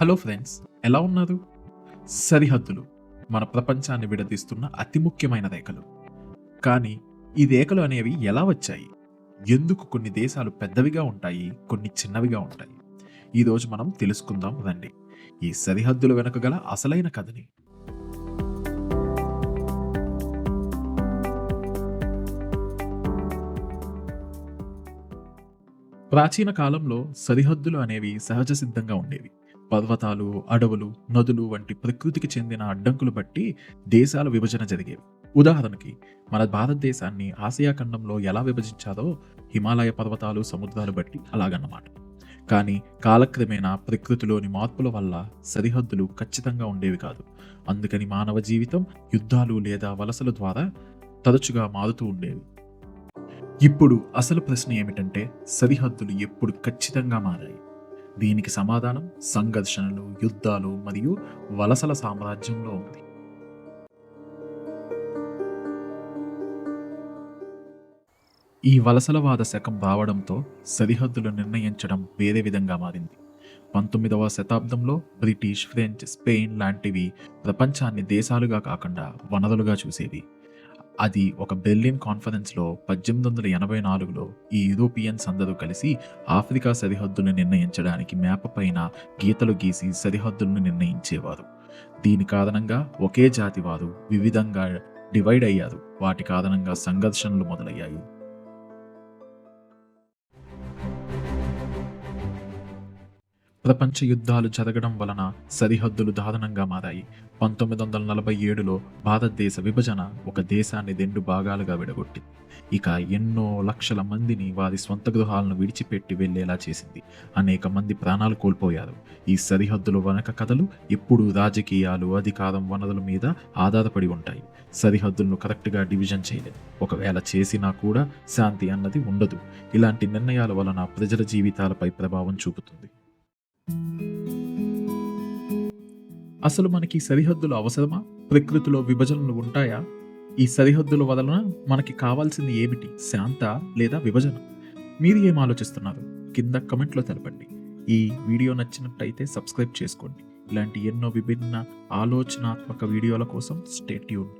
Hello friends, ఎలా ఉన్నారు? సరిహద్దులు మన ప్రపంచాన్ని విడదీస్తున్న అతి ముఖ్యమైన రేఖలు. కానీ ఈ రేఖలు అనేవి ఎలా వచ్చాయి? ఎందుకు కొన్ని దేశాలు పెద్దవిగా ఉంటాయి, కొన్ని చిన్నవిగా ఉంటాయి? ఈరోజు మనం తెలుసుకుందాం రండి. ఈ సరిహద్దుల వెనుక గల అసలైన కథని. ప్రాచీన కాలంలో సరిహద్దులు అనేవి సహజ సిద్ధంగా ఉండేవి. పర్వతాలు, అడవులు, నదులు వంటి ప్రకృతికి చెందిన అడ్డంకులు బట్టి దేశాల విభజన జరిగేవి. ఉదాహరణకి మన భారతదేశాన్ని ఆసియా ఖండంలో ఎలా విభజించారో హిమాలయ పర్వతాలు, సముద్రాలు బట్టి అలాగన్నమాట. కానీ కాలక్రమేణా ప్రకృతిలోని మార్పుల వల్ల సరిహద్దులు ఖచ్చితంగా ఉండేవి కాదు. అందుకని మానవ జీవితం, యుద్ధాలు లేదా వలసల ద్వారా తరచుగా మారుతూ ఉండేవి. ఇప్పుడు అసలు ప్రశ్న ఏమిటంటే, సరిహద్దులు ఎప్పుడు ఖచ్చితంగా మారాయి? దీనికి సమాధానం సంఘర్షణలు, యుద్ధాలు మరియు వలసల సామ్రాజ్యంలో ఉంది. ఈ వలసలవాద శకం రావడంతో సరిహద్దులు నిర్ణయించడం వేరే విధంగా మారింది. 19వ శతాబ్దంలో బ్రిటిష్, ఫ్రెంచ్, స్పెయిన్ లాంటివి ప్రపంచాన్ని దేశాలుగా కాకుండా వనరులుగా చూసేవి. అది ఒక బెర్లిన్ కాన్ఫరెన్స్లో 1884లో ఈ యూరోపియన్స్ అందరూ కలిసి ఆఫ్రికా సరిహద్దును నిర్ణయించడానికి మ్యాప్ పైన గీతలు గీసి సరిహద్దులను నిర్ణయించేవారు. దీని కారణంగా ఒకే జాతి వారు వివిధంగా డివైడ్ అయ్యారు. వాటి కారణంగా సంఘర్షణలు మొదలయ్యాయి. ప్రపంచ యుద్ధాలు జరగడం వలన సరిహద్దులు దారుణంగా మారాయి. 1947లో భారతదేశ విభజన ఒక దేశాన్ని 2 భాగాలుగా విడగొట్టింది. ఇక ఎన్నో లక్షల మందిని వారి స్వంత గృహాలను విడిచిపెట్టి వెళ్లేలా చేసింది. అనేక మంది ప్రాణాలు కోల్పోయారు. ఈ సరిహద్దుల వెనక కథలు ఎప్పుడూ రాజకీయాలు, అధికారం, వనరుల మీద ఆధారపడి ఉంటాయి. సరిహద్దులను కరెక్ట్గా డివిజన్ చేయలేదు. ఒకవేళ చేసినా కూడా శాంతి అన్నది ఉండదు. ఇలాంటి నిర్ణయాల వలన ప్రజల జీవితాలపై ప్రభావం చూపుతుంది. అసలు మనకి సరిహద్దులు అవసరమా? ప్రకృతిలో విభజనలు ఉంటాయా? ఈ సరిహద్దుల వలన మనకి కావాల్సింది ఏమిటి? శాంత లేదా విభజన? మీరు ఏం ఆలోచిస్తున్నారు? కింద కమెంట్లో తెలపండి. ఈ వీడియో నచ్చినట్టయితే సబ్స్క్రైబ్ చేసుకోండి. ఇలాంటి ఎన్నో విభిన్న ఆలోచనాత్మక వీడియోల కోసం స్టే ట్యూన్డ్.